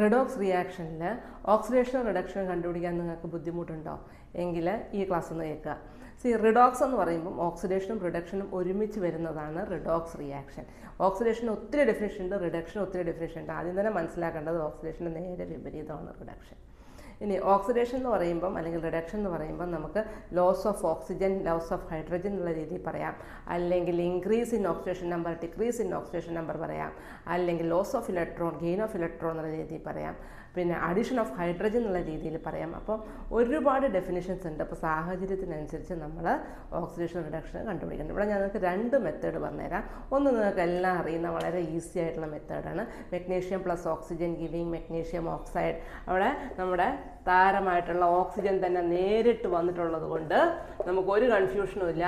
Redox റിയാക്ഷനിൽ ഓക്സിഡേഷനും റിഡക്ഷനും കണ്ടുപിടിക്കാൻ നിങ്ങൾക്ക് ബുദ്ധിമുട്ടുണ്ടോ എങ്കിൽ ഈ ക്ലാസ് ഒന്ന് കേൾക്കുക. റിഡോക്സ് എന്ന് പറയുമ്പം ഓക്സിഡേഷനും റിഡക്ഷനും ഒരുമിച്ച് വരുന്നതാണ് റിഡോക്സ് റിയാക്ഷൻ. ഓക്സിഡേഷന് ഒത്തിരി ഡെഫിനിഷൻ ഉണ്ട്, റിഡക്ഷന് ഒത്തിരി ഡെഫിനിഷൻ ഉണ്ട്. ആദ്യം തന്നെ മനസ്സിലാക്കേണ്ടത് ഓക്സിഡേഷൻ്റെ നേരെ വിപരീതമാണ് റിഡക്ഷൻ. ഇനി ഓക്സിഡേഷൻ എന്ന് പറയുമ്പം അല്ലെങ്കിൽ റിഡക്ഷൻ എന്ന് പറയുമ്പം നമുക്ക് loss of oxygen, loss of hydrogen എന്നുള്ള രീതിയിൽ പറയാം, അല്ലെങ്കിൽ increase in oxidation number, decrease in oxidation number പറയാം, അല്ലെങ്കിൽ loss of electron, gain of electron എന്നുള്ള രീതിയിൽ പറയാം, പിന്നെ അഡീഷൻ ഓഫ് ഹൈഡ്രജൻ എന്നുള്ള രീതിയിൽ പറയാം. അപ്പോൾ ഒരുപാട് ഡെഫിനിഷൻസ് ഉണ്ട്. അപ്പോൾ സാഹചര്യത്തിനനുസരിച്ച് നമ്മൾ ഓക്സിഡേഷൻ റിഡക്ഷൻ കണ്ടുപിടിക്കണം. ഇവിടെ ഞാൻ നിങ്ങൾക്ക് രണ്ട് മെത്തേഡ് പറഞ്ഞുതരാം. ഒന്ന് നിങ്ങൾക്ക് എല്ലാം അറിയുന്ന വളരെ ഈസി ആയിട്ടുള്ള മെത്തേഡാണ് magnesium plus oxygen giving magnesium oxide. അവിടെ നമ്മുടെ താരമായിട്ടുള്ള ഓക്സിജൻ തന്നെ നേരിട്ട് വന്നിട്ടുള്ളത് കൊണ്ട് നമുക്കൊരു കൺഫ്യൂഷനും ഇല്ല.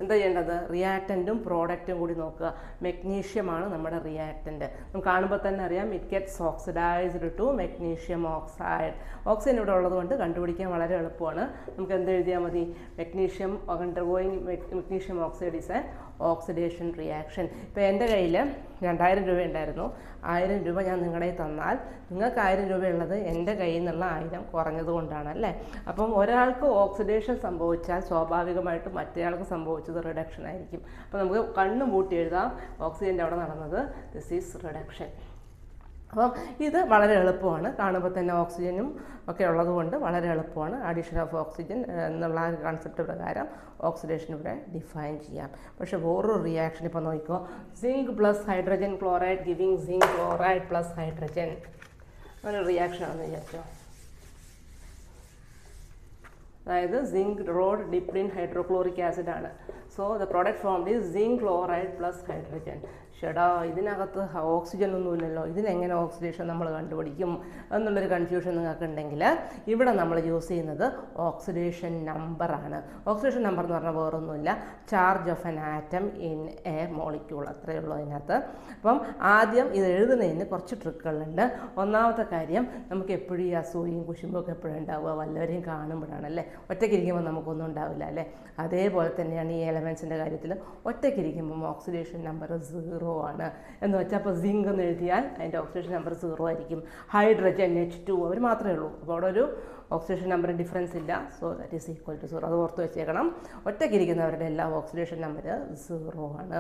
എന്താ ചെയ്യേണ്ടത്? റിയാക്റ്റൻറ്റും പ്രോഡക്റ്റും കൂടി നോക്കുക. മെഗ്നീഷ്യമാണ് നമ്മുടെ റിയാക്റ്റൻറ്റ്. നമുക്ക് കാണുമ്പോൾ തന്നെ അറിയാം, it gets oxidised to magnesium oxide. Oxygen ഇവിടെ ഉള്ളത് കൊണ്ട് കണ്ടുപിടിക്കാൻ വളരെ എളുപ്പമാണ്. നമുക്ക് എന്ത് എഴുതിയാൽ മതി? Magnesium undergoing magnesium oxide is A oxidation reaction. ഇപ്പോൾ എൻ്റെ കയ്യിൽ 2000 രൂപ ഉണ്ടായിരുന്നു. 1000 രൂപ ഞാൻ നിങ്ങളുടെ തന്നാൽ നിങ്ങൾക്ക് 1000 രൂപ ഉള്ളത് എൻ്റെ കയ്യിൽ നിന്നുള്ള 1000 കുറഞ്ഞത് കൊണ്ടാണ് അല്ലേ? അപ്പം ഒരാൾക്ക് ഓക്സിഡേഷൻ സംഭവിച്ചാൽ സ്വാഭാവികമായിട്ടും മറ്റേയാൾക്ക് സംഭവിച്ചത് റിഡക്ഷൻ ആയിരിക്കും. അപ്പോൾ നമുക്ക് കണ്ണും പൂട്ടി എഴുതാം, ഓക്സിജൻ്റെ അവിടെ നടന്നത് ദിസ് ഈസ് റിഡക്ഷൻ. അപ്പം ഇത് വളരെ എളുപ്പമാണ്. കാണുമ്പോൾ തന്നെ ഓക്സിജനും ഒക്കെ ഉള്ളതുകൊണ്ട് വളരെ എളുപ്പമാണ്. അഡീഷൻ ഓഫ് ഓക്സിജൻ എന്നുള്ള കൺസെപ്റ്റ് പ്രകാരം ഓക്സിഡേഷൻ ഇവിടെ ഡിഫൈൻ ചെയ്യാം. പക്ഷേ വേറൊരു റിയാക്ഷൻ ഇപ്പോൾ നോക്കിക്കോ. Zinc plus hydrogen chloride giving zinc chloride plus hydrogen ഒരു റിയാക്ഷൻ ആണെന്ന് വിചാരിച്ചോ. അതായത് zinc rod dipped in hydrochloric acid ആണ്. So the product formed is zinc chloride plus hydrogen. ഷെടാ, ഇതിനകത്ത് ഓക്സിജൻ ഒന്നുമില്ലല്ലോ, ഇതിനെങ്ങനെ ഓക്സിഡേഷൻ നമ്മൾ കണ്ടുപിടിക്കും എന്നുള്ളൊരു കൺഫ്യൂഷൻ നിങ്ങൾക്ക് ഉണ്ടെങ്കിൽ ഇവിടെ നമ്മൾ യൂസ് ചെയ്യുന്നത് ഓക്സിഡേഷൻ നമ്പറാണ്. ഓക്സിഡേഷൻ നമ്പർ എന്ന് പറഞ്ഞാൽ വേറൊന്നുമില്ല, charge of an atom in A molecule, അത്രയേ ഉള്ളൂ അതിനകത്ത്. അപ്പം ആദ്യം ഇത് എഴുതുന്നതിന് കുറച്ച് ട്രിക്കുകളുണ്ട്. ഒന്നാമത്തെ കാര്യം, നമുക്ക് എപ്പോഴും ഈ അസൂയയും കുശുമ്പും ഒക്കെ എപ്പോഴും ഉണ്ടാവുക വല്ലവരെയും കാണുമ്പോഴാണ് അല്ലേ. ഒറ്റയ്ക്കിരിക്കുമ്പോൾ നമുക്കൊന്നും ഉണ്ടാവില്ല അല്ലേ. അതേപോലെ തന്നെയാണ് ഈ എലമെൻസിൻ്റെ കാര്യത്തിൽ. ഒറ്റയ്ക്കിരിക്കുമ്പം ഓക്സിഡേഷൻ നമ്പർ 0 ആണ് എന്ന് വെച്ചാൽ, അപ്പോൾ സിങ്ക് എന്ന് എഴുതിയാൽ അതിൻ്റെ ഓക്സിഡേഷൻ നമ്പർ 0 ആയിരിക്കും. ഹൈഡ്രജൻ H2 അവർ മാത്രമേ ഉള്ളൂ. അപ്പോൾ അവിടെ ഒരു ഓക്സിഡേഷൻ നമ്പർ ഡിഫറൻസ് ഇല്ല. So that is equal to 0. അത് ഓർത്ത് വെച്ചേക്കണം. ഒറ്റയ്ക്കിരിക്കുന്നവരുടെ എല്ലാ ഓക്സിഡേഷൻ നമ്പർ 0 ആണ്.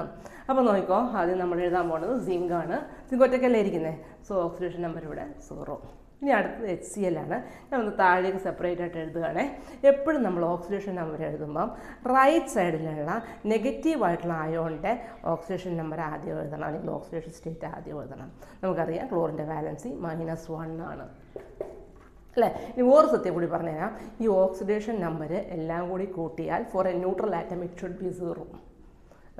അപ്പോൾ നോക്കിക്കോ, ആദ്യം നമ്മൾ എഴുതാൻ പോകുന്നത് സിങ്ക് ആണ്. സിങ്ക് ഒറ്റയ്ക്കല്ലേ ഇരിക്കുന്നത്. സോ ഓക്സിഡേഷൻ നമ്പർ ഇവിടെ 0. ഇനി അടുത്തത് HCl ആണ്. ഞാൻ ഒന്ന് താഴേക്ക് സെപ്പറേറ്റ് ആയിട്ട് എഴുതുകയാണേ. എപ്പോഴും നമ്മൾ ഓക്സിഡേഷൻ നമ്പർ എഴുതുമ്പം റൈറ്റ് സൈഡിലുള്ള നെഗറ്റീവായിട്ടുള്ള അയോണിൻ്റെ ഓക്സിഡേഷൻ നമ്പർ ആദ്യം എഴുതണം, അല്ലെങ്കിൽ ഓക്സിഡേഷൻ സ്റ്റേറ്റ് ആദ്യം എഴുതണം. നമുക്കറിയാം ക്ലോറിൻ്റെ വാലൻസി -1 ആണ് അല്ലേ. ഇനി വേറെ സത്യം കൂടി പറഞ്ഞുതരാം. ഈ ഓക്സിഡേഷൻ നമ്പർ എല്ലാം കൂടി കൂട്ടിയാൽ for a neutral atom it should be 0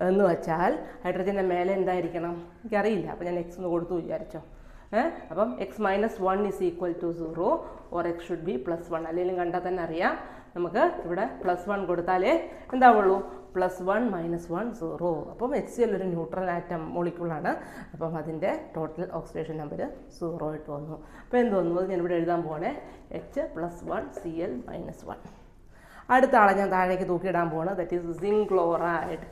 എന്ന് വെച്ചാൽ ഹൈഡ്രജൻ്റെ മേലെ എന്തായിരിക്കണം എനിക്കറിയില്ല. അപ്പോൾ ഞാൻ X ഒന്ന് കൊടുത്തു വിചാരിച്ചോ. അപ്പം X-1 is equal to 0 or X should be +1. അല്ലെങ്കിൽ കണ്ടാൽ തന്നെ അറിയാം നമുക്ക് ഇവിടെ +1 കൊടുത്താലേ എന്താവുള്ളൂ, +1 -1 0. അപ്പം HCl ഒരു ന്യൂട്രൽ ആറ്റം മോളിക്യൂളാണ്. അപ്പം അതിൻ്റെ ടോട്ടൽ ഓക്സിഡേഷൻ നമ്പർ 0 ആയിട്ട് വന്നു. അപ്പോൾ എന്ത് വന്നു, അത് ഞാനിവിടെ എഴുതാൻ പോകണേ. H+1 Cl -1. അടുത്ത ആളെ ഞാൻ താഴേക്ക് തൂക്കിയിടാൻ പോകണം. That is zinc chloride.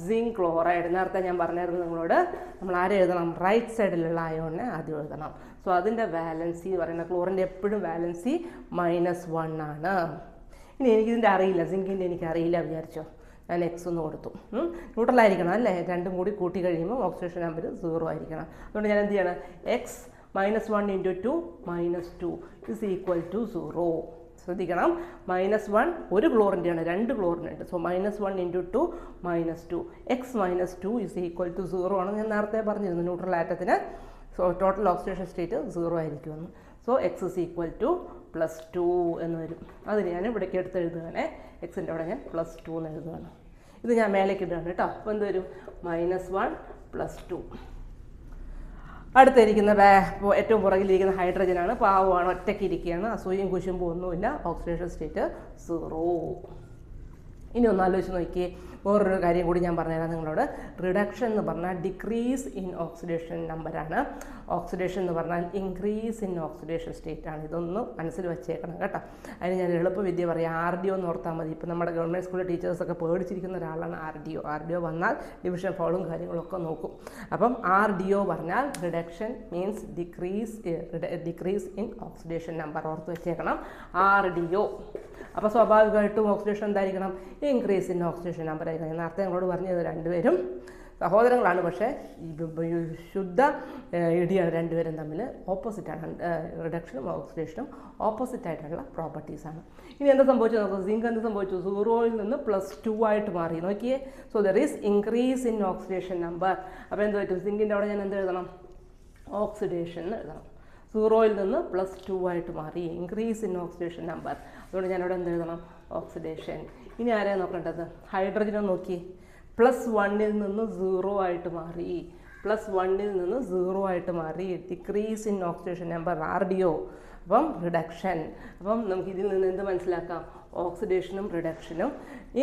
Zinc chloride നേരത്തെ ഞാൻ പറഞ്ഞായിരുന്നു നിങ്ങളോട്, നമ്മൾ ആരെ എഴുതണം? റൈറ്റ് സൈഡിലുള്ള അയോണിനെ ആദ്യം എഴുതണം. സോ അതിൻ്റെ വാലൻസി പറയുന്ന ക്ലോറിൻ്റെ എപ്പോഴും വാലൻസി -1 ആണ്. ഇനി എനിക്കിതിൻ്റെ അറിയില്ല, സിങ്കിൻ്റെ എനിക്ക് അറിയില്ല വിചാരിച്ചോ. ഞാൻ X ഒന്ന് കൊടുത്തു. ന്യൂട്രലായിരിക്കണം അല്ലേ. രണ്ടും കൂടി കൂട്ടി കഴിയുമ്പോൾ ഓക്സിഡേഷൻ നമ്പർ 0 ആയിരിക്കണം. അതുകൊണ്ട് ഞാൻ എന്ത് ചെയ്യണം? X -1 × 2 -2 is equal to 0. ശ്രദ്ധിക്കണം, -1 ഒരു ക്ലോറിൻ്റെയാണ്, 2 ക്ലോറിനുണ്ട്. So -1 × 2 -2 X -2 is equal to 0 ആണ്. ഞാൻ നേരത്തെ പറഞ്ഞിരുന്നു ന്യൂട്രൽ ആറ്റത്തിന് സോ ടോട്ടൽ ഓക്സിഡേഷൻ സ്റ്റേറ്റ് 0 ആയിരിക്കുമെന്ന്. So X is equal to +2 എന്ന് വരും. അതിന് ഞാൻ ഇവിടേക്ക് എടുത്ത് എഴുതുകയാണേ. Xൻ്റെ അവിടെ ഞാൻ +2 എന്ന് എഴുതുകയാണ്. ഇത് ഞാൻ മേലേക്ക് ഇടുകയാണ് കേട്ടോ. അപ്പോൾ എന്ത് വരും? -1 +2. അടുത്തിരിക്കുന്ന ഏറ്റവും പുറകിലിരിക്കുന്ന ഹൈഡ്രജനാണ്. പാവമാണ്, ഒറ്റയ്ക്ക് ഇരിക്കുകയാണ്, അസൂയയും കുശുമ്പും ഒന്നുമില്ല. Oxidation state 0. ഇനി ഒന്ന് ആലോചിച്ച് നോക്കിയേ. വേറൊരു കാര്യം കൂടി ഞാൻ പറഞ്ഞുതരാം നിങ്ങളോട്. റിഡക്ഷൻ എന്ന് പറഞ്ഞാൽ ഡിക്രീസ് ഇൻ ഓക്സിഡേഷൻ നമ്പറാണ്. ഓക്സിഡേഷൻ എന്ന് പറഞ്ഞാൽ ഇൻക്രീസ് ഇൻ ഓക്സിഡേഷൻ സ്റ്റേറ്റ് ആണ്. ഇതൊന്ന് മനസ്സിൽ വെച്ചേക്കണം കേട്ടോ. അതിന് ഞാൻ എളുപ്പവിദ്യ പറയാം, RDO എന്ന് ഓർത്താൽ മതി. ഇപ്പോൾ നമ്മുടെ ഗവൺമെൻറ് സ്കൂളിലെ ടീച്ചേഴ്സൊക്കെ പേടിച്ചിരിക്കുന്ന ഒരാളാണ് RDO വന്നാൽ ഡിവിഷൻ ഫോളും കാര്യങ്ങളൊക്കെ നോക്കും. അപ്പം RDO പറഞ്ഞാൽ reduction means decrease in oxidation number, ഓർത്ത് വെച്ചേക്കണം RDO. അപ്പോൾ സ്വാഭാവികമായിട്ടും ഓക്സിഡേഷൻ എന്തായിരിക്കണം? ഇൻക്രീസ് ഇൻ ഓക്സിഡേഷൻ നമ്പർ ആയിരിക്കണം. നേരത്തെ ഞങ്ങളോട് പറഞ്ഞത് രണ്ടുപേരും സഹോദരങ്ങളാണ്, പക്ഷേ ശുദ്ധ ഇടിയാണ് രണ്ടുപേരും തമ്മിൽ, ഓപ്പോസിറ്റാണ്. റിഡക്ഷനും ഓക്സിഡേഷനും ഓപ്പോസിറ്റായിട്ടുള്ള പ്രോപ്പർട്ടീസാണ്. ഇനി എന്താ സംഭവിച്ചു നോക്കുക, സിങ്ക് എന്ത് സംഭവിച്ചു? 0യിൽ നിന്ന് +2 ആയിട്ട് മാറി. നോക്കിയേ, so there is increase in oxidation number. അപ്പോൾ എന്ത് പറ്റും? സിങ്കിൻ്റെ അവിടെ ഞാൻ എന്ത് എഴുതണം? ഓക്സിഡേഷൻ എന്ന് എഴുതണം. 0യിൽ നിന്ന് +2 ആയിട്ട് മാറി, ഇൻക്രീസ് ഇൻ ഓക്സിഡേഷൻ നമ്പർ. അതുകൊണ്ട് ഞാനിവിടെ എന്ത് എഴുതണം? ഓക്സിഡേഷൻ. ഇനി ആരെയാണ് നോക്കേണ്ടത്? ഹൈഡ്രജനെ നോക്കി, +1ൽ നിന്ന് 0 ആയിട്ട് മാറി, +1ൽ നിന്ന് 0 ആയിട്ട് മാറി, decrease in oxidation number RDO. അപ്പം റിഡക്ഷൻ. അപ്പം നമുക്ക് ഇതിൽ നിന്ന് എന്ത് മനസ്സിലാക്കാം? ഓക്സിഡേഷനും റിഡക്ഷനും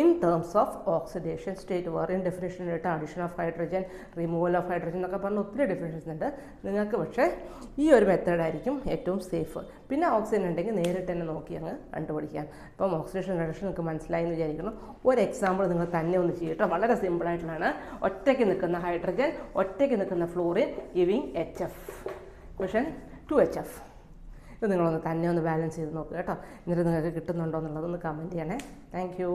in terms of oxidation state. വേറെ ഡെഫിനേഷനായിട്ട് addition of hydrogen, removal of hydrogen എന്നൊക്കെ പറഞ്ഞ് ഒത്തിരി ഡെഫിനേഷൻസ് ഉണ്ട് നിങ്ങൾക്ക്. പക്ഷേ ഈ ഒരു മെത്തേഡായിരിക്കും ഏറ്റവും സേഫ്. പിന്നെ ഓക്സിജൻ ഉണ്ടെങ്കിൽ നേരിട്ട് തന്നെ നോക്കി അങ്ങ് കണ്ടുപിടിക്കാം. അപ്പം ഓക്സിഡേഷൻ റിഡക്ഷൻ നിങ്ങൾക്ക് മനസ്സിലായി എന്ന് വിചാരിക്കുന്നു. ഒരു എക്സാമ്പിൾ നിങ്ങൾ തന്നെ ഒന്ന് ചെയ്യട്ടോ, വളരെ സിമ്പിളായിട്ടുള്ളതാണ്. ഒറ്റയ്ക്ക് നിൽക്കുന്ന ഹൈഡ്രജൻ, ഒറ്റയ്ക്ക് നിൽക്കുന്ന florin giving HF. Question 2HF. ഇത് നിങ്ങളൊന്ന് തന്നെ ഒന്ന് ബാലൻസ് ചെയ്ത് നോക്കുക കേട്ടോ. എന്നിട്ട് നിങ്ങൾക്ക് കിട്ടുന്നുണ്ടോ എന്നുള്ളതൊന്ന് കമൻറ്റ് ചെയ്യണേ. Thank you.